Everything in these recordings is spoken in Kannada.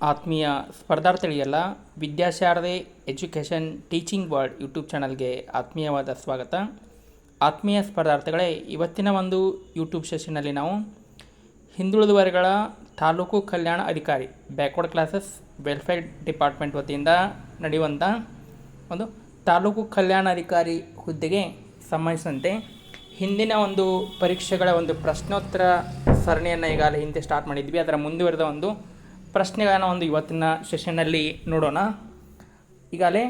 ಆತ್ಮೀಯ ಸ್ಪರ್ಧಾರ್ಥಿಗಳಿಗೆಲ್ಲ ವಿದ್ಯಾಶಾರದೆ ಎಜುಕೇಷನ್ ಟೀಚಿಂಗ್ ವರ್ಲ್ಡ್ ಯೂಟ್ಯೂಬ್ ಚಾನಲ್ಗೆ ಆತ್ಮೀಯವಾದ ಸ್ವಾಗತ. ಆತ್ಮೀಯ ಸ್ಪರ್ಧಾರ್ಥಿಗಳೇ, ಇವತ್ತಿನ ಒಂದು ಯೂಟ್ಯೂಬ್ ಸೆಷನ್ನಲ್ಲಿ ನಾವು ಹಿಂದುಳಿದ ವರ್ಗಗಳ ತಾಲೂಕು ಕಲ್ಯಾಣ ಅಧಿಕಾರಿ ಬ್ಯಾಕ್ವರ್ಡ್ ಕ್ಲಾಸಸ್ ವೆಲ್ಫೇರ್ ಡಿಪಾರ್ಟ್ಮೆಂಟ್ ವತಿಯಿಂದ ನಡೆಯುವಂಥ ಒಂದು ತಾಲೂಕು ಕಲ್ಯಾಣ ಅಧಿಕಾರಿ ಹುದ್ದೆಗೆ ಸಂಬಂಧಿಸಿದಂತೆ ಹಿಂದಿನ ಒಂದು ಪರೀಕ್ಷೆಗಳ ಒಂದು ಪ್ರಶ್ನೋತ್ತರ ಸರಣಿಯನ್ನು ಈಗಾಗಲೇ ಹಿಂದೆ ಸ್ಟಾರ್ಟ್ ಮಾಡಿದ್ವಿ. ಅದರ ಮುಂದುವರೆದ ಒಂದು ಪ್ರಶ್ನೆಗಳನ್ನು ಒಂದು ಇವತ್ತಿನ ಸೆಷನ್ನಲ್ಲಿ ನೋಡೋಣ. ಈಗಾಗಲೇ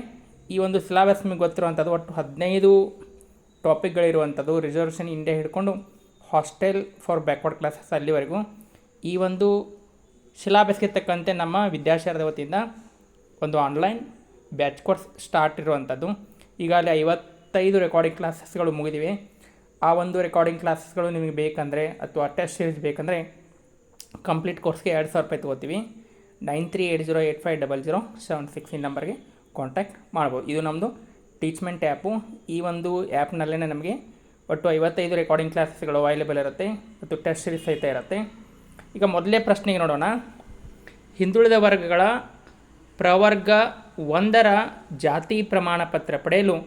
ಈ ಒಂದು ಸಿಲೆಬಸ್ ನಿಮಗೆ ಗೊತ್ತಿರುವಂಥದ್ದು ಒಟ್ಟು 15 ಟಾಪಿಕ್ಗಳಿರುವಂಥದ್ದು. ರಿಸರ್ವೇಷನ್ ಇಂಡಿಯಾ ಹಿಡ್ಕೊಂಡು ಹಾಸ್ಟೆಲ್ ಫಾರ್ ಬ್ಯಾಕ್ವರ್ಡ್ ಕ್ಲಾಸಸ್ ಅಲ್ಲಿವರೆಗೂ ಈ ಒಂದು ಸಿಲೆಬಸ್ಗೆ ತಕ್ಕಂತೆ ನಮ್ಮ ವಿದ್ಯಾಶಾರದ ವತಿಯಿಂದ ಒಂದು ಆನ್ಲೈನ್ ಬ್ಯಾಚ್ ಕೋರ್ಸ್ ಸ್ಟಾರ್ಟ್ ಇರುವಂಥದ್ದು. ಈಗಾಗಲೇ 55 ರೆಕಾರ್ಡಿಂಗ್ ಕ್ಲಾಸಸ್ಗಳು ಮುಗಿದಿವೆ. ಆ ಒಂದು ರೆಕಾರ್ಡಿಂಗ್ ಕ್ಲಾಸಸ್ಗಳು ನಿಮಗೆ ಬೇಕಂದರೆ ಅಥವಾ ಟೆಸ್ಟ್ ಸೀರೀಸ್ ಬೇಕಂದರೆ ಕಂಪ್ಲೀಟ್ ಕೋರ್ಸ್ಗೆ 2000 ರೂಪಾಯಿ ತೊಗೋತೀವಿ. 9380850076 ಈ ನಂಬರ್ಗೆ ಕಾಂಟ್ಯಾಕ್ಟ್ ಮಾಡ್ಬೋದು. ಇದು ನಮ್ಮದು ಟೀಚ್ಮೆಂಟ್ ಆ್ಯಪು. ಈ ಒಂದು ಆ್ಯಪ್ನಲ್ಲೇ ನಮಗೆ ಒಟ್ಟು 55 ರೆಕಾರ್ಡಿಂಗ್ ಕ್ಲಾಸಸ್ಗಳು ಅವೈಲೇಬಲ್ ಇರುತ್ತೆ ಮತ್ತು ಟೆಸ್ಟ್ ಸೀರೀಸ್ ಸಹಿತ ಇರುತ್ತೆ. ಈಗ ಮೊದಲೇ ಪ್ರಶ್ನೆಗೆ ನೋಡೋಣ. ಹಿಂದುಳಿದ ವರ್ಗಗಳ ಪ್ರವರ್ಗ 1ರ ಜಾತಿ ಪ್ರಮಾಣ ಪತ್ರ ಪಡೆಯಲು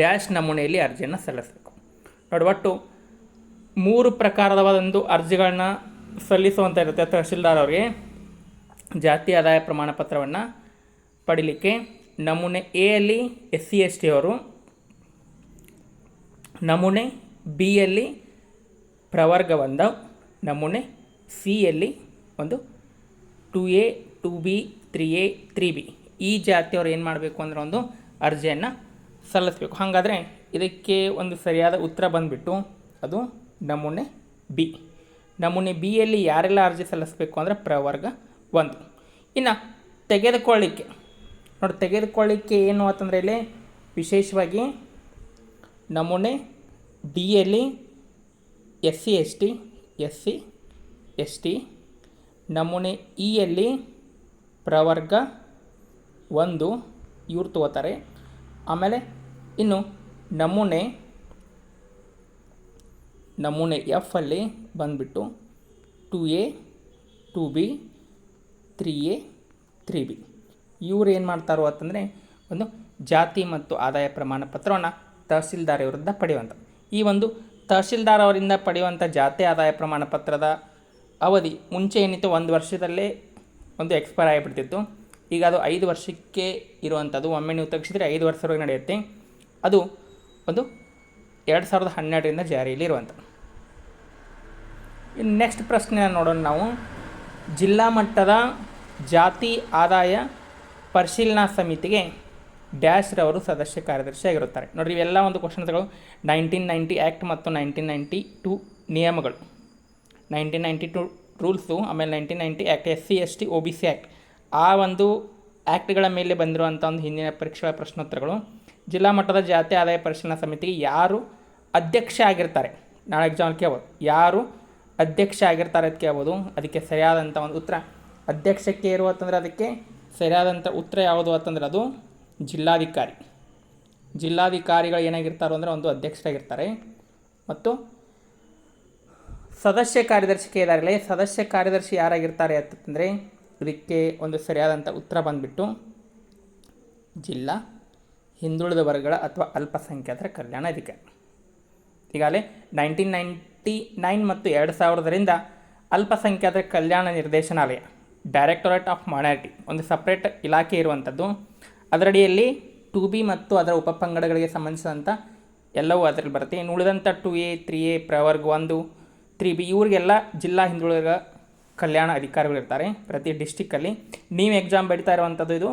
ಡ್ಯಾಶ್ ನಮೂನೆಯಲ್ಲಿ ಅರ್ಜಿಯನ್ನು ಸಲ್ಲಿಸಬೇಕು. ನೋಡಿ, ಒಟ್ಟು 3 ಪ್ರಕಾರದ ಒಂದು ಅರ್ಜಿಗಳನ್ನ ಸಲ್ಲಿಸುವಂಥ ಇರುತ್ತೆ ತಹಶೀಲ್ದಾರ್ ಅವರಿಗೆ ಜಾತಿ ಆದಾಯ ಪ್ರಮಾಣ ಪತ್ರವನ್ನು ಪಡೀಲಿಕ್ಕೆ. ನಮೂನೆ ಎಯಲ್ಲಿ SC/ST ಅವರು, ನಮೂನೆ ಬಿಯಲ್ಲಿ ಪ್ರವರ್ಗ 1, ನಮೂನೆ ಸಿಯಲ್ಲಿ ಒಂದು 2A 2B 3A 3B ಈ ಜಾತಿಯವರು ಏನು ಮಾಡಬೇಕು ಅಂದರೆ ಒಂದು ಅರ್ಜಿಯನ್ನು ಸಲ್ಲಿಸಬೇಕು. ಹಾಗಾದರೆ ಇದಕ್ಕೆ ಒಂದು ಸರಿಯಾದ ಉತ್ತರ ಬಂದುಬಿಟ್ಟು ಅದು ನಮೂನೆ ಬಿ. ನಮೂನೆ ಬಿಯಲ್ಲಿ ಯಾರೆಲ್ಲ ಅರ್ಜಿ ಸಲ್ಲಿಸಬೇಕು ಅಂದರೆ ಪ್ರವರ್ಗ 1. ಇನ್ನು ತೆಗೆದುಕೊಳ್ಳಿಕ್ಕೆ ಏನು ಅಂತಂದರೆ ಇಲ್ಲಿ ವಿಶೇಷವಾಗಿ ನಮೂನೆ ಡಿಯಲ್ಲಿ SC/ST SC/ST, ನಮೂನೆ ಇಯಲ್ಲಿ ಪ್ರವರ್ಗ 1 ಇವ್ರು ತಗೋತಾರೆ. ಆಮೇಲೆ ಇನ್ನು ನಮೂನೆ ಎಫ್ ಅಲ್ಲಿ ಬಂದುಬಿಟ್ಟು 2A 2B 3A 3B ಇವ್ರು ಏನು ಮಾಡ್ತಾರೋ ಅಂತಂದರೆ ಒಂದು ಜಾತಿ ಮತ್ತು ಆದಾಯ ಪ್ರಮಾಣ ಪತ್ರವನ್ನು ತಹಸೀಲ್ದಾರ್ ಅವರಿಂದ ಪಡೆಯುವಂಥ. ಈ ಒಂದು ತಹಸೀಲ್ದಾರ್ ಅವರಿಂದ ಪಡೆಯುವಂಥ ಜಾತಿ ಆದಾಯ ಪ್ರಮಾಣ ಪತ್ರದ ಅವಧಿ ಮುಂಚೆ ಏನಿತ್ತು 1 ವರ್ಷದಲ್ಲೇ ಒಂದು ಎಕ್ಸ್ಪೈರ್ ಆಗಿಬಿಡ್ತಿತ್ತು. ಈಗ ಅದು 5 ವರ್ಷಕ್ಕೆ ಇರುವಂಥದ್ದು. ಒಮ್ಮೆ ನೀವು ತೆಗೆಸಿದರೆ 5 ವರ್ಷದವರೆಗೆ ನಡೆಯುತ್ತೆ. ಅದು ಒಂದು 2012ರಿಂದ ಜಾರಿಯಲ್ಲಿ ಇರುವಂಥ. ಇನ್ನು ನೆಕ್ಸ್ಟ್ ಪ್ರಶ್ನೆ ನೋಡೋಣ ನಾವು. ಜಿಲ್ಲಾ ಮಟ್ಟದ ಜಾತಿ ಆದಾಯ ಪರಿಶೀಲನಾ ಸಮಿತಿಗೆ ಡ್ಯಾಶ್ ರವರು ಸದಸ್ಯ ಕಾರ್ಯದರ್ಶಿ ಆಗಿರುತ್ತಾರೆ. ನೋಡಿರಿ, ಇವೆಲ್ಲ ಒಂದು ಕ್ವಶನ್ಸ್ಗಳು 1990 ಆ್ಯಕ್ಟ್ ಮತ್ತು 1992 ನಿಯಮಗಳು, 1992 ರೂಲ್ಸು, ಆಮೇಲೆ 1990 ಆ್ಯಕ್ಟ್, SC/ST OBC ಆ್ಯಕ್ಟ್, ಆ ಒಂದು ಆ್ಯಕ್ಟ್ಗಳ ಮೇಲೆ ಬಂದಿರುವಂಥ ಒಂದು ಹಿಂದಿನ ಪರೀಕ್ಷೆಗಳ ಪ್ರಶ್ನೋತ್ತರಗಳು. ಜಿಲ್ಲಾ ಮಟ್ಟದ ಜಾತಿ ಆದಾಯ ಪರಿಶೀಲನಾ ಸಮಿತಿಗೆ ಯಾರು ಅಧ್ಯಕ್ಷ ಆಗಿರ್ತಾರೆ, ನಾಳೆ ಎಕ್ಸಾಮ್ ಕೇಳ್ಬೋದು, ಯಾರು ಅಧ್ಯಕ್ಷ ಆಗಿರ್ತಾರೆ ಅಂತ ಕೇಳ್ಬೋದು. ಅದಕ್ಕೆ ಸರಿಯಾದಂಥ ಒಂದು ಉತ್ತರ ಅಧ್ಯಕ್ಷಕ್ಕೆ ಇರುವಂತಂದರೆ ಅದಕ್ಕೆ ಸರಿಯಾದಂಥ ಉತ್ತರ ಯಾವುದು ಅಂತಂದರೆ ಅದು ಜಿಲ್ಲಾಧಿಕಾರಿ. ಜಿಲ್ಲಾಧಿಕಾರಿಗಳು ಏನಾಗಿರ್ತಾರೋ ಅಂದರೆ ಒಂದು ಅಧ್ಯಕ್ಷರಾಗಿರ್ತಾರೆ. ಮತ್ತು ಸದಸ್ಯ ಕಾರ್ಯದರ್ಶಿ ಇದಾರಲ್ಲ, ಸದಸ್ಯ ಕಾರ್ಯದರ್ಶಿ ಯಾರಾಗಿರ್ತಾರೆ ಅಂತಂದರೆ ಇದಕ್ಕೆ ಒಂದು ಸರಿಯಾದಂಥ ಉತ್ತರ ಬಂದುಬಿಟ್ಟು ಜಿಲ್ಲಾ ಹಿಂದುಳಿದ ವರ್ಗಗಳ ಅಥವಾ ಅಲ್ಪಸಂಖ್ಯಾತರ ಕಲ್ಯಾಣ ಅಧಿಕಾರಿ. ಈಗಾಗಲೇ 1999 ಮತ್ತು 2000ರಿಂದ ಅಲ್ಪಸಂಖ್ಯಾತರ ಕಲ್ಯಾಣ ನಿರ್ದೇಶನಾಲಯ, ಡೈರೆಕ್ಟರೇಟ್ ಆಫ್ ಮೈನಾರಿಟಿ, ಒಂದು ಸಪ್ರೇಟ್ ಇಲಾಖೆ ಇರುವಂಥದ್ದು. ಅದರಡಿಯಲ್ಲಿ 2B ಮತ್ತು ಅದರ ಉಪಪಂಗಡಗಳಿಗೆ ಸಂಬಂಧಿಸಿದಂಥ ಎಲ್ಲವೂ ಅದರಲ್ಲಿ ಬರುತ್ತೆ. ಇನ್ನು ಉಳಿದಂಥ 2A 3A ಪ್ರವರ್ಗ 1 3B ಇವರಿಗೆಲ್ಲ ಜಿಲ್ಲಾ ಹಿಂದುಳಿದ ಕಲ್ಯಾಣ ಅಧಿಕಾರಿಗಳಿರ್ತಾರೆ ಪ್ರತಿ ಡಿಸ್ಟಿಕ್ಕಲ್ಲಿ. ನೀವು ಎಕ್ಸಾಮ್ ಬರೀತಾ ಇರುವಂಥದ್ದು ಇದು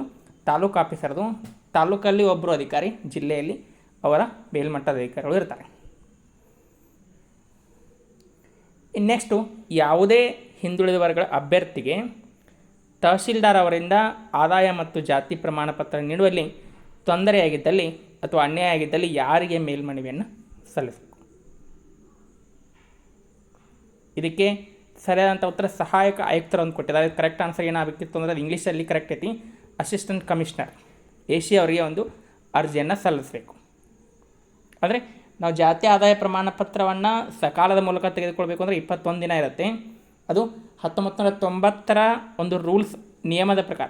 ತಾಲೂಕು ಆಫೀಸರ್ದು. ತಾಲೂಕಲ್ಲಿ ಒಬ್ಬರು ಅಧಿಕಾರಿ, ಜಿಲ್ಲೆಯಲ್ಲಿ ಅವರ ಮೇಲ್ಮಟ್ಟದ ಅಧಿಕಾರಿಗಳು ಇರ್ತಾರೆ. ಇನ್ನು ನೆಕ್ಸ್ಟು, ಯಾವುದೇ ಹಿಂದುಳಿದ ವರ್ಗಗಳ ಅಭ್ಯರ್ಥಿಗೆ ತಹಶೀಲ್ದಾರ್ ಅವರಿಂದ ಆದಾಯ ಮತ್ತು ಜಾತಿ ಪ್ರಮಾಣ ಪತ್ರ ನೀಡುವಲ್ಲಿ ತೊಂದರೆಯಾಗಿದ್ದಲ್ಲಿ ಅಥವಾ ಅನ್ಯಾಯ ಆಗಿದ್ದಲ್ಲಿ ಯಾರಿಗೆ ಮೇಲ್ಮನವಿಯನ್ನು ಸಲ್ಲಿಸಬೇಕು? ಇದಕ್ಕೆ ಸರಿಯಾದಂಥ ಉತ್ತರ ಸಹಾಯಕ ಆಯುಕ್ತರು ಅಂತ ಕೊಟ್ಟಿದ್ದಾರೆ. ಕರೆಕ್ಟ್ ಆನ್ಸರ್ ಏನಾಗಬೇಕಿತ್ತು ಅಂದರೆ ಅದು ಇಂಗ್ಲೀಷಲ್ಲಿ ಕರೆಕ್ಟ್ ಐತಿ. ಅಸಿಸ್ಟೆಂಟ್ ಕಮಿಷನರ್ AC ಅವರಿಗೆ ಒಂದು ಅರ್ಜಿಯನ್ನು ಸಲ್ಲಿಸಬೇಕು. ಅಂದರೆ ನಾವು ಜಾತಿ ಆದಾಯ ಪ್ರಮಾಣ ಪತ್ರವನ್ನು ಸಕಾಲದ ಮೂಲಕ ತೆಗೆದುಕೊಳ್ಬೇಕು ಅಂದರೆ 21 ದಿನ ಇರುತ್ತೆ. ಅದು 1990ರ ಒಂದು ರೂಲ್ಸ್ ನಿಯಮದ ಪ್ರಕಾರ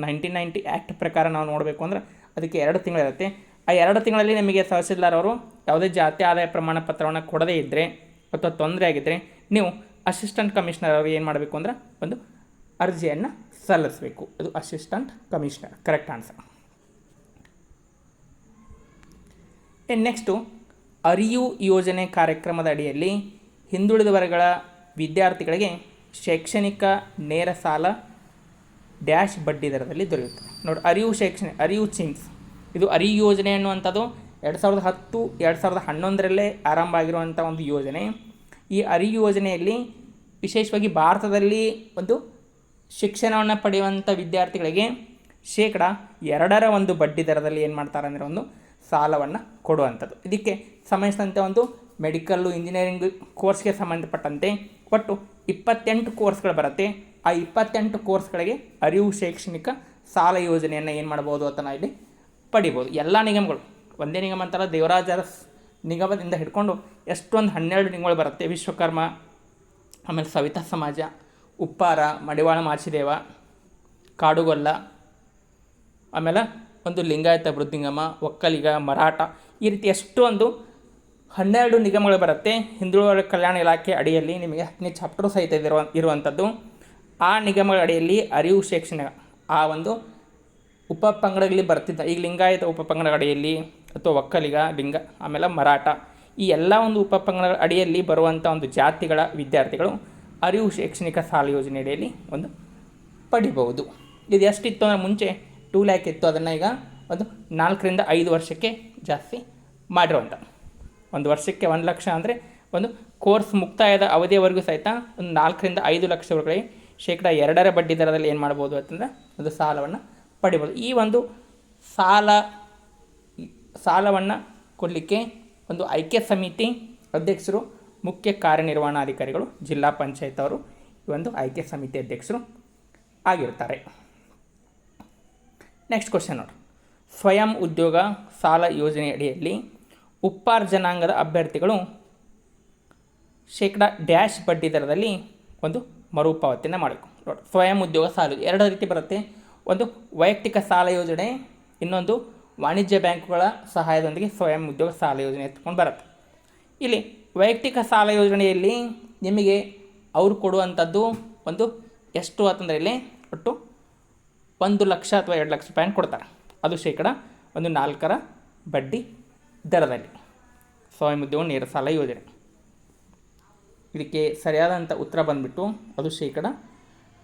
1990 ಆ್ಯಕ್ಟ್ ಪ್ರಕಾರ ನಾವು ನೋಡಬೇಕು ಅಂದ್ರೆ ಅದಕ್ಕೆ 2 ತಿಂಗಳಿರುತ್ತೆ. ಆ 2 ತಿಂಗಳಲ್ಲಿ ನಿಮಗೆ ತಹಸೀಲ್ದಾರ್ ಅವರು ಯಾವುದೇ ಜಾತಿ ಆದಾಯ ಪ್ರಮಾಣ ಪತ್ರವನ್ನು ಕೊಡದೇ ಇದ್ದರೆ ಅಥವಾ ತೊಂದರೆ ಆಗಿದ್ದರೆ ನೀವು ಅಸಿಸ್ಟೆಂಟ್ ಕಮಿಷನರ್ ಅವರು ಏನು ಮಾಡಬೇಕು ಅಂದ್ರೆ ಒಂದು ಅರ್ಜಿಯನ್ನು ಸಲ್ಲಿಸಬೇಕು. ಅದು assistant commissioner correct answer. Next ಅರಿವು ಯೋಜನೆ ಕಾರ್ಯಕ್ರಮದ ಅಡಿಯಲ್ಲಿ ಹಿಂದುಳಿದ ವರ್ಗಗಳ ವಿದ್ಯಾರ್ಥಿಗಳಿಗೆ ಶೈಕ್ಷಣಿಕ ನೇರ ಸಾಲ ಡ್ಯಾಶ್ ಬಡ್ಡಿ ದರದಲ್ಲಿ ದೊರೆಯುತ್ತೆ. ನೋಡಿ, ಅರಿವು ಚಿಮ್ಸ್ ಇದು ಅರಿವು ಯೋಜನೆ ಅನ್ನುವಂಥದ್ದು 2010 2011ರಲ್ಲೇ ಆರಂಭ ಆಗಿರುವಂಥ ಒಂದು ಯೋಜನೆ. ಈ ಅರಿವು ಯೋಜನೆಯಲ್ಲಿ ವಿಶೇಷವಾಗಿ ಭಾರತದಲ್ಲಿ ಒಂದು ಶಿಕ್ಷಣವನ್ನು ಪಡೆಯುವಂಥ ವಿದ್ಯಾರ್ಥಿಗಳಿಗೆ ಶೇಕಡ 2% ಒಂದು ಬಡ್ಡಿ ದರದಲ್ಲಿ ಏನು ಮಾಡ್ತಾರೆ ಅಂದರೆ ಒಂದು ಸಾಲವನ್ನು ಕೊಡುವಂಥದ್ದು. ಇದಕ್ಕೆ ಸಂಬಂಧಿಸಿದಂತೆ ಒಂದು ಮೆಡಿಕಲ್ಲು ಇಂಜಿನಿಯರಿಂಗ್ ಕೋರ್ಸ್ಗೆ ಸಂಬಂಧಪಟ್ಟಂತೆ ಒಟ್ಟು 28 ಕೋರ್ಸ್ಗಳು ಬರುತ್ತೆ. ಆ 28 ಕೋರ್ಸ್ಗಳಿಗೆ ಅರಿವು ಶೈಕ್ಷಣಿಕ ಸಾಲ ಯೋಜನೆಯನ್ನು ಏನು ಮಾಡ್ಬೋದು ಅಂತ ನಾವು ಇಲ್ಲಿ ಪಡಿಬೋದು. ಎಲ್ಲ ನಿಗಮಗಳು, ಒಂದೇ ನಿಗಮ ಅಂತಲ್ಲ, ದೇವರಾಜ ಅರಸ್ ನಿಗಮದಿಂದ ಹಿಡ್ಕೊಂಡು ಎಷ್ಟೊಂದು 12 ನಿಗಮಗಳು ಬರುತ್ತೆ. ವಿಶ್ವಕರ್ಮ, ಆಮೇಲೆ ಸವಿತಾ ಸಮಾಜ, ಉಪ್ಪಾರ, ಮಡಿವಾಳ ಮಾಚಿದೇವ, ಕಾಡುಗೊಲ್ಲ, ಆಮೇಲೆ ಒಂದು ಲಿಂಗಾಯತ ವೃದ್ಧಿಂಗಮ, ಒಕ್ಕಲಿಗ, ಮರಾಠ, ಈ ರೀತಿ ಎಷ್ಟೊಂದು 12 ನಿಗಮಗಳು ಬರುತ್ತೆ. ಹಿಂದುಳಿದ ಕಲ್ಯಾಣ ಇಲಾಖೆ ಅಡಿಯಲ್ಲಿ ನಿಮಗೆ 10ನೇ ಚಾಪ್ಟರ್ ಸಹಿತ ಇರುವಂಥದ್ದು. ಆ ನಿಗಮಗಳ ಅಡಿಯಲ್ಲಿ ಅರಿವು ಶೈಕ್ಷಣಿಕ ಆ ಒಂದು ಉಪಪಂಗಡಗಳಲ್ಲಿ ಬರ್ತಿದ್ದ, ಈಗ ಲಿಂಗಾಯತ ಉಪಪಂಗಡ ಅಡಿಯಲ್ಲಿ ಅಥವಾ ಒಕ್ಕಲಿಗ, ಆಮೇಲೆ ಮರಾಠ, ಈ ಎಲ್ಲ ಒಂದು ಉಪಪಂಗಡಗಳ ಅಡಿಯಲ್ಲಿ ಬರುವಂಥ ಒಂದು ಜಾತಿಗಳ ವಿದ್ಯಾರ್ಥಿಗಳು ಅರಿವು ಶೈಕ್ಷಣಿಕ ಸಾಲ ಯೋಜನೆ ಅಡಿಯಲ್ಲಿ ಒಂದು ಪಡಿಬಹುದು. ಇದು ಎಷ್ಟಿತ್ತು ಅಂದರೆ ಮುಂಚೆ 2 ಲ್ಯಾಕ್ ಇತ್ತು, ಅದನ್ನು ಈಗ ಒಂದು 4 ರಿಂದ 5 ವರ್ಷಕ್ಕೆ ಜಾಸ್ತಿ ಮಾಡಿರುವಂಥ. ಒಂದು ವರ್ಷಕ್ಕೆ 1 ಲಕ್ಷ ಅಂದರೆ ಒಂದು ಕೋರ್ಸ್ ಮುಕ್ತಾಯದ ಅವಧಿಯವರೆಗೂ ಸಹಿತ ಒಂದು 4 ರಿಂದ 5 ಲಕ್ಷವರೆಗೆ ಶೇಕಡ 2% ಬಡ್ಡಿ ದರದಲ್ಲಿ ಏನು ಮಾಡ್ಬೋದು ಅಂತಂದರೆ ಒಂದು ಸಾಲವನ್ನು ಪಡಿಬೋದು. ಈ ಒಂದು ಸಾಲವನ್ನು ಕೊಡಲಿಕ್ಕೆ ಒಂದು ಆಯ್ಕೆ ಸಮಿತಿ ಅಧ್ಯಕ್ಷರು ಮುಖ್ಯ ಕಾರ್ಯನಿರ್ವಹಣಾಧಿಕಾರಿಗಳು ಜಿಲ್ಲಾ ಪಂಚಾಯತ್ ಅವರು ಈ ಒಂದು ಆಯ್ಕೆ ಸಮಿತಿ ಅಧ್ಯಕ್ಷರು ಆಗಿರ್ತಾರೆ. ನೆಕ್ಸ್ಟ್ ಕ್ವಶನ್ ನೋಡಿ, ಸ್ವಯಂ ಉದ್ಯೋಗ ಸಾಲ ಯೋಜನೆ ಅಡಿಯಲ್ಲಿ ಉಪ್ಪಾರ ಜನಾಂಗದ ಅಭ್ಯರ್ಥಿಗಳು ಶೇಕಡ ಡ್ಯಾಶ್ ಬಡ್ಡಿ ದರದಲ್ಲಿ ಒಂದು ಮರುಪಾವತಿಯನ್ನು ಮಾಡಬೇಕು. ನೋಡಿ, ಸ್ವಯಂ ಉದ್ಯೋಗ ಸಾಲ 2 ರೀತಿ ಬರುತ್ತೆ. ಒಂದು ವೈಯಕ್ತಿಕ ಸಾಲ ಯೋಜನೆ, ಇನ್ನೊಂದು ವಾಣಿಜ್ಯ ಬ್ಯಾಂಕುಗಳ ಸಹಾಯದೊಂದಿಗೆ ಸ್ವಯಂ ಉದ್ಯೋಗ ಸಾಲ ಯೋಜನೆ ಎತ್ಕೊಂಡು ಬರುತ್ತೆ. ಇಲ್ಲಿ ವೈಯಕ್ತಿಕ ಸಾಲ ಯೋಜನೆಯಲ್ಲಿ ನಿಮಗೆ ಅವರು ಕೊಡುವಂಥದ್ದು ಒಂದು ಎಷ್ಟು ಅಂತಂದರೆ ಇಲ್ಲಿ ಒಟ್ಟು 1 ಲಕ್ಷ ಅಥವಾ 2 ಲಕ್ಷ ರೂಪಾಯಿನ ಕೊಡ್ತಾರೆ. ಅದು ಶೇಕಡ 4% ಬಡ್ಡಿ ದರದಲ್ಲಿ ಸ್ವಯಂ ಉದ್ಯೋಗ ನೇರ ಸಾಲ ಯೋಜನೆ. ಇದಕ್ಕೆ ಸರಿಯಾದಂಥ ಉತ್ತರ ಬಂದುಬಿಟ್ಟು ಅದು ಶೇಕಡ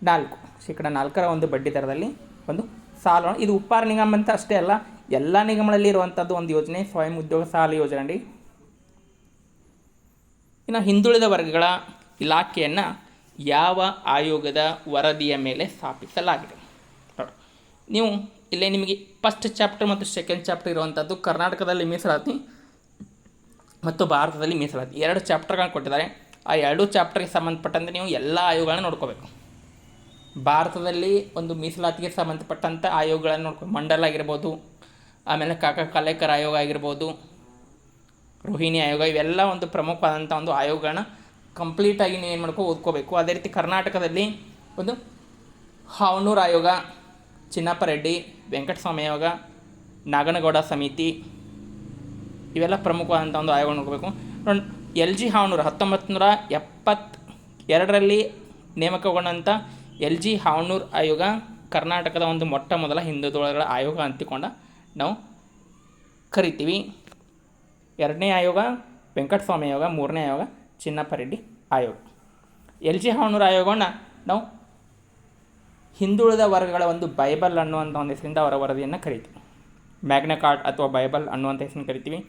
4% ಒಂದು ಬಡ್ಡಿ ದರದಲ್ಲಿ ಒಂದು ಸಾಲ. ಇದು ಉಪ್ಪಾರ ನಿಗಮ ಅಂತ ಅಷ್ಟೇ ಅಲ್ಲ, ಎಲ್ಲ ನಿಗಮಗಳಲ್ಲಿ ಇರುವಂಥದ್ದು ಒಂದು ಯೋಜನೆ ಸ್ವಯಂ ಉದ್ಯೋಗ ಸಾಲ ಯೋಜನೆ. ಇನ್ನು ಹಿಂದುಳಿದ ವರ್ಗಗಳ ಇಲಾಖೆಯನ್ನು ಯಾವ ಆಯೋಗದ ವರದಿಯ ಮೇಲೆ ಸ್ಥಾಪಿಸಲಾಗಿದೆ? ನೋಡಿ, ನೀವು ಇಲ್ಲೇ ನಿಮಗೆ ಫಸ್ಟ್ ಚಾಪ್ಟರ್ ಮತ್ತು ಸೆಕೆಂಡ್ ಚಾಪ್ಟರ್ ಇರುವಂಥದ್ದು ಕರ್ನಾಟಕದಲ್ಲಿ ಮೀಸಲಾತಿ ಮತ್ತು ಭಾರತದಲ್ಲಿ ಮೀಸಲಾತಿ 2 ಚಾಪ್ಟರ್ಗಳನ್ನು ಕೊಟ್ಟಿದ್ದಾರೆ. ಆ 2 ಚಾಪ್ಟರ್ಗೆ ಸಂಬಂಧಪಟ್ಟಂತೆ ನೀವು ಎಲ್ಲ ಆಯೋಗಗಳನ್ನು ನೋಡ್ಕೋಬೇಕು. ಭಾರತದಲ್ಲಿ ಒಂದು ಮೀಸಲಾತಿಗೆ ಸಂಬಂಧಪಟ್ಟಂಥ ಆಯೋಗಗಳನ್ನು ನೋಡ್ಕೊಂಡು ಮಂಡಲ ಆಗಿರ್ಬೋದು, ಆಮೇಲೆ ಕಾಕಾ ಕಲೇಕರ್ ಆಯೋಗ ಆಗಿರ್ಬೋದು, ರೋಹಿಣಿ ಆಯೋಗ, ಇವೆಲ್ಲ ಒಂದು ಪ್ರಮುಖವಾದಂಥ ಒಂದು ಆಯೋಗಗಳನ್ನ ಕಂಪ್ಲೀಟಾಗಿ ನೀವು ಏನು ಓದ್ಕೋಬೇಕು. ಅದೇ ರೀತಿ ಕರ್ನಾಟಕದಲ್ಲಿ ಒಂದು ಹಾವನೂರು ಆಯೋಗ, ಚಿನ್ನಪ್ಪ ರೆಡ್ಡಿ, ವೆಂಕಟಸ್ವಾಮಿ ಆಯೋಗ, ನಾಗನಗೌಡ ಸಮಿತಿ, ಇವೆಲ್ಲ ಪ್ರಮುಖವಾದಂಥ ಒಂದು ಆಯೋಗ ನೋಡ್ಕೋಬೇಕು. LG ಹಾವನೂರು 1972ರಲ್ಲಿ ನೇಮಕಗೊಂಡಂಥ LG ಹಾವನೂರು ಆಯೋಗ ಕರ್ನಾಟಕದ ಒಂದು ಮೊಟ್ಟ ಮೊದಲ ಹಿಂದುಳಿದ ಆಯೋಗ ಅಂತಿಕೊಂಡ ನಾವು ಕರಿತೀವಿ. 2ನೇ ಆಯೋಗ ವೆಂಕಟಸ್ವಾಮಿ ಆಯೋಗ, 3ನೇ ಆಯೋಗ ಚಿನ್ನಪ್ಪ ರೆಡ್ಡಿ ಆಯೋಗ. LG ಹಾವನೂರು ಆಯೋಗವನ್ನು ನಾವು ಹಿಂದುಳಿದ ವರ್ಗಗಳ ಒಂದು ಬೈಬಲ್ ಅನ್ನುವಂಥ ಒಂದು ಹೆಸರಿಂದ ಅವರ ವರದಿಯನ್ನು ಕರಿತೀವಿ. ಮ್ಯಾಗ್ನಾ ಕಾರ್ಟ್ ಅಥವಾ ಬೈಬಲ್ ಅನ್ನುವಂಥ ಹೆಸರನ್ನು ಕರಿತೀವಿ.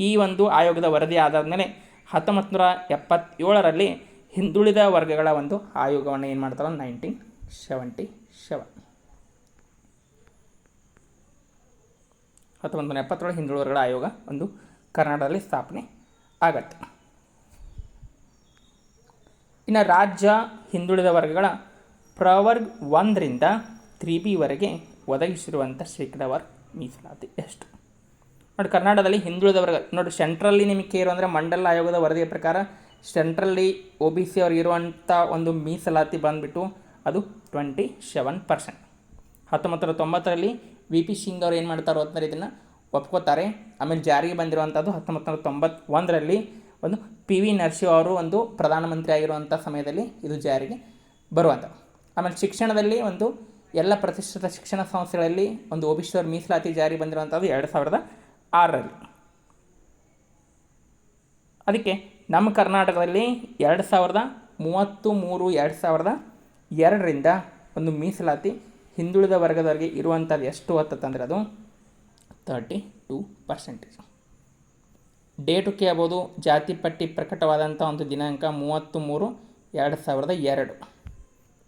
ಈ ಒಂದು ಆಯೋಗದ ವರದಿ ಆದಾದಮೇಲೆ 1977ರಲ್ಲಿ ಹಿಂದುಳಿದ ವರ್ಗಗಳ ಒಂದು ಆಯೋಗವನ್ನು ಏನು ಮಾಡ್ತಾರೆ 1970 ಹಿಂದುಳಿದ ವರ್ಗಗಳ ಆಯೋಗ ಒಂದು ಕರ್ನಾಟಕದಲ್ಲಿ ಸ್ಥಾಪನೆ ಆಗತ್ತೆ. ಇನ್ನು ರಾಜ್ಯ ಹಿಂದುಳಿದ ವರ್ಗಗಳ ಪ್ರವರ್ಗ 1ರಿಂದ 3B ಒದಗಿಸಿರುವಂಥ ಶೇಕಡಾವಾರು ಮೀಸಲಾತಿ ಎಷ್ಟು? ನೋಡಿ, ಕರ್ನಾಟಕದಲ್ಲಿ ಹಿಂದುಳಿದ ವರ್ಗ ನೋಡಿ, ಸೆಂಟ್ರಲ್ಲಿ ನಿಮಗೆ ಕೇರು ಅಂದರೆ ಮಂಡಲ ಆಯೋಗದ ವರದಿಯ ಪ್ರಕಾರ ಸೆಂಟ್ರಲ್ಲಿ OBC ಅವ್ರಿಗೆ ಇರುವಂಥ ಒಂದು ಮೀಸಲಾತಿ ಬಂದುಬಿಟ್ಟು ಅದು 27%. 1990ರಲ್ಲಿ ವಿ ಪಿ ಸಿಂಗ್ ಅವರು ಏನು ಮಾಡ್ತಾರೋ ಅಂತಂದರೆ ಇದನ್ನು ಒಪ್ಕೋತಾರೆ. ಆಮೇಲೆ ಜಾರಿಗೆ ಬಂದಿರುವಂಥದ್ದು 1991ರಲ್ಲಿ ಒಂದು ಪಿ ವಿ ನರಸಿಂಹ ಅವರು ಒಂದು ಪ್ರಧಾನಮಂತ್ರಿ ಆಗಿರುವಂಥ ಸಮಯದಲ್ಲಿ ಇದು ಜಾರಿಗೆ ಬರುವಂಥದ್ದು. ಆಮೇಲೆ ಶಿಕ್ಷಣದಲ್ಲಿ ಒಂದು ಎಲ್ಲ ಪ್ರತಿಷ್ಠಿತ ಶಿಕ್ಷಣ ಸಂಸ್ಥೆಗಳಲ್ಲಿ ಒಂದು ಒ ಬಿ ಸಿ ಮೀಸಲಾತಿ ಜಾರಿ ಬಂದಿರುವಂಥದ್ದು 2006ರಲ್ಲಿ. ಅದಕ್ಕೆ ನಮ್ಮ ಕರ್ನಾಟಕದಲ್ಲಿ 2033-2002ರಿಂದ ಒಂದು ಮೀಸಲಾತಿ ಹಿಂದುಳಿದ ವರ್ಗದವರಿಗೆ ಇರುವಂಥದ್ದು ಎಷ್ಟು ಅಂತಂದರೆ ಅದು 32%. ಡೇಟು ಕೇಳ್ಬೋದು. ಜಾತಿ ಪಟ್ಟಿ ಪ್ರಕಟವಾದಂಥ ಒಂದು ದಿನಾಂಕ 33/2002.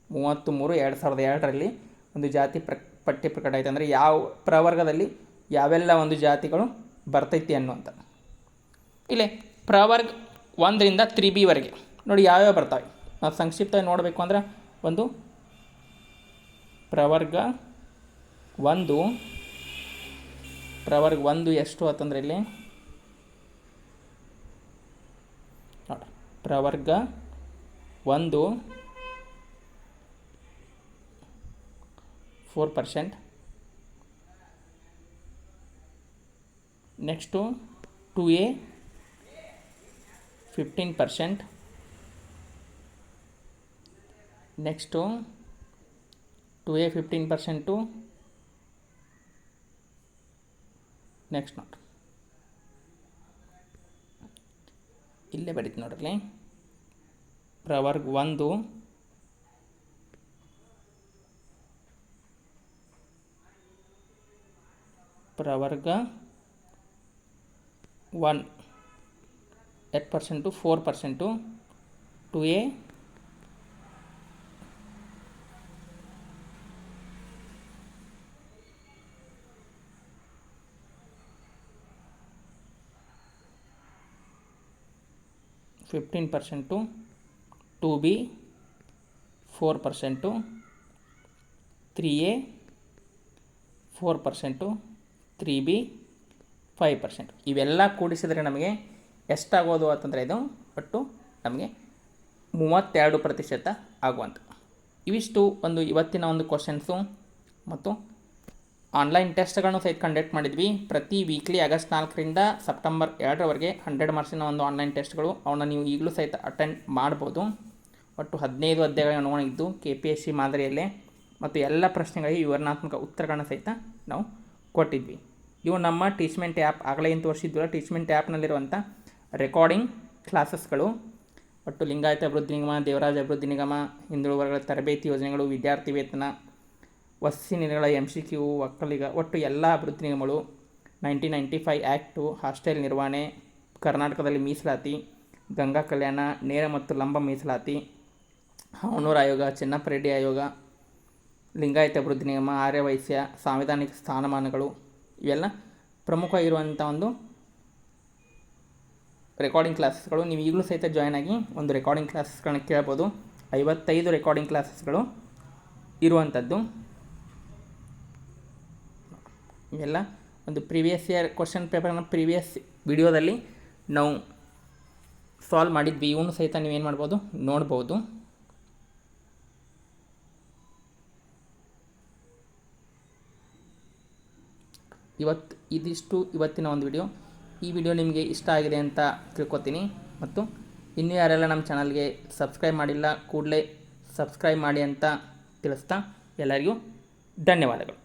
33/2002ರಲ್ಲಿ ಒಂದು ಜಾತಿ ಪಟ್ಟಿ ಪ್ರಕಟ ಆಯಿತು. ಅಂದರೆ ಯಾವ ಪ್ರವರ್ಗದಲ್ಲಿ ಯಾವೆಲ್ಲ ಒಂದು ಜಾತಿಗಳು ಬರ್ತೈತಿ ಅನ್ನುವಂಥ. ಇಲ್ಲೇ ಪ್ರವರ್ಗ 1ರಿಂದ 3B ವರೆಗೆ ನೋಡಿ ಯಾವ್ಯಾವ ಬರ್ತವೆ. ನಾವು ಸಂಕ್ಷಿಪ್ತವಾಗಿ ನೋಡಬೇಕು ಅಂದ್ರೆ ಒಂದು ಪ್ರವರ್ಗ 1 ಎಷ್ಟು ಅಂತಂದರೆ ಇಲ್ಲಿ ನೋಡಿ ಪ್ರವರ್ಗ 1 4%. Next 2A 15%. Next 2A 15%. Next ನೋಡಿ ಇಲ್ಲೇ ಬರೀತು ನೋಡ್ರಿ ಪ್ರವರ್ಗ 1 ಪ್ರವರ್ಗ 1 8% 4%. 2A 15%. 2B 4%. 3A 4%. 3B 5%. ಇವೆಲ್ಲ ಕೂಡಿಸಿದರೆ ನಮಗೆ ಎಷ್ಟಾಗೋದು ಅಂತಂದರೆ ಇದು ಒಟ್ಟು ನಮಗೆ 32% ಆಗುವಂಥ. ಇವಿಷ್ಟು ಒಂದು ಇವತ್ತಿನ ಒಂದು ಕ್ವಶನ್ಸು ಮತ್ತು ಆನ್ಲೈನ್ ಟೆಸ್ಟ್ಗಳನ್ನು ಸಹಿತ ಕಂಡಕ್ಟ್ ಮಾಡಿದ್ವಿ. ಪ್ರತಿ ವೀಕ್ಲಿ ಆಗಸ್ಟ್ 4ರಿಂದ ಸೆಪ್ಟೆಂಬರ್ 2ರವರೆಗೆ 100 ಮಾರ್ಕ್ಸಿನ ಒಂದು ಆನ್ಲೈನ್ ಟೆಸ್ಟ್ಗಳು. ಅವನ್ನ ನೀವು ಈಗಲೂ ಸಹಿತ ಅಟೆಂಡ್ ಮಾಡ್ಬೋದು. ಒಟ್ಟು 15 ಅಧ್ಯಾಯಗಳನ್ನು ನೋಡಿದ್ದು KPSC ಮಾದರಿಯಲ್ಲೇ ಮತ್ತು ಎಲ್ಲ ಪ್ರಶ್ನೆಗಳಿಗೆ ವಿವರಣಾತ್ಮಕ ಉತ್ತರಗಳನ್ನು ಸಹಿತ ನಾವು ಕೊಟ್ಟಿದ್ವಿ. ಇವು ನಮ್ಮ ಟೀಚ್ಮೆಂಟ್ ಆ್ಯಪ್ ಆಗಲೇ ಏನು ತೋರಿಸಿದ್ವಲ್ಲ, ಟೀಚ್ಮೆಂಟ್ ಆ್ಯಪ್ನಲ್ಲಿರುವಂಥ ರೆಕಾರ್ಡಿಂಗ್ ಕ್ಲಾಸಸ್ಗಳು. ಒಟ್ಟು ಲಿಂಗಾಯತ ಅಭಿವೃದ್ಧಿ ನಿಗಮ, ದೇವರಾಜ ಅಭಿವೃದ್ಧಿ ನಿಗಮ, ಹಿಂದುಳಿದ ವರ್ಗಗಳ ತರಬೇತಿ ಯೋಜನೆಗಳು, ವಿದ್ಯಾರ್ಥಿ ವೇತನ, ವಸತಿ ನಿಲಯಗಳ MCQ, ಒಕ್ಕಲಿಗ, ಒಟ್ಟು ಎಲ್ಲ ಅಭಿವೃದ್ಧಿ ನಿಗಮಗಳು, 1995 ಆ್ಯಕ್ಟು, ಹಾಸ್ಟೆಲ್ ನಿರ್ವಹಣೆ, ಕರ್ನಾಟಕದಲ್ಲಿ ಮೀಸಲಾತಿ, ಗಂಗಾ ಕಲ್ಯಾಣ, ನೇರ ಮತ್ತು ಲಂಬ ಮೀಸಲಾತಿ, ಹಾವನೂರು ಆಯೋಗ, ಚೆನ್ನಪ್ಪ ರೆಡ್ಡಿ ಆಯೋಗ, ಲಿಂಗಾಯತ ಅಭಿವೃದ್ಧಿ ನಿಗಮ, ಆರ್ಯವೈಶ್ಯ, ಸಾಂವಿಧಾನಿಕ ಸ್ಥಾನಮಾನಗಳು, ಇವೆಲ್ಲ ಪ್ರಮುಖವಾಗಿರುವಂಥ ಒಂದು ರೆಕಾರ್ಡಿಂಗ್ ಕ್ಲಾಸಸ್ಗಳು. ನೀವು ಈಗಲೂ ಸಹಿತ ಜಾಯ್ನ್ ಆಗಿ ಒಂದು ರೆಕಾರ್ಡಿಂಗ್ ಕ್ಲಾಸಸ್ಗಳನ್ನ ಕೇಳ್ಬೋದು. 55 ರೆಕಾರ್ಡಿಂಗ್ ಕ್ಲಾಸಸ್ಗಳು ಇರುವಂಥದ್ದು. ಇವೆಲ್ಲ ಒಂದು ಪ್ರೀವಿಯಸ್ ಇಯರ್ ಕ್ವಶನ್ ಪೇಪರ್ನ ಪ್ರೀವಿಯಸ್ ವಿಡಿಯೋದಲ್ಲಿ ನಾವು ಸಾಲ್ವ್ ಮಾಡಿದ್ವಿ. ಇವನು ಸಹಿತ ನೀವೇನು ಮಾಡ್ಬೋದು, ನೋಡ್ಬೋದು. ಇದಿಷ್ಟು ಇವತ್ತಿನ ಒಂದು ವಿಡಿಯೋ. ಈ ವಿಡಿಯೋ ನಿಮಗೆ ಇಷ್ಟ ಆಗಿದೆ ಅಂತ ತಿಳ್ಕೊತೀನಿ. ಮತ್ತು ಇನ್ನೂ ಯಾರೆಲ್ಲ ನಮ್ಮ ಚಾನಲ್ಗೆ ಸಬ್ಸ್ಕ್ರೈಬ್ ಮಾಡಿಲ್ಲ ಕೂಡಲೇ ಸಬ್ಸ್ಕ್ರೈಬ್ ಮಾಡಿ ಅಂತ ತಿಳಿಸ್ತಾ ಎಲ್ಲರಿಗೂ ಧನ್ಯವಾದಗಳು.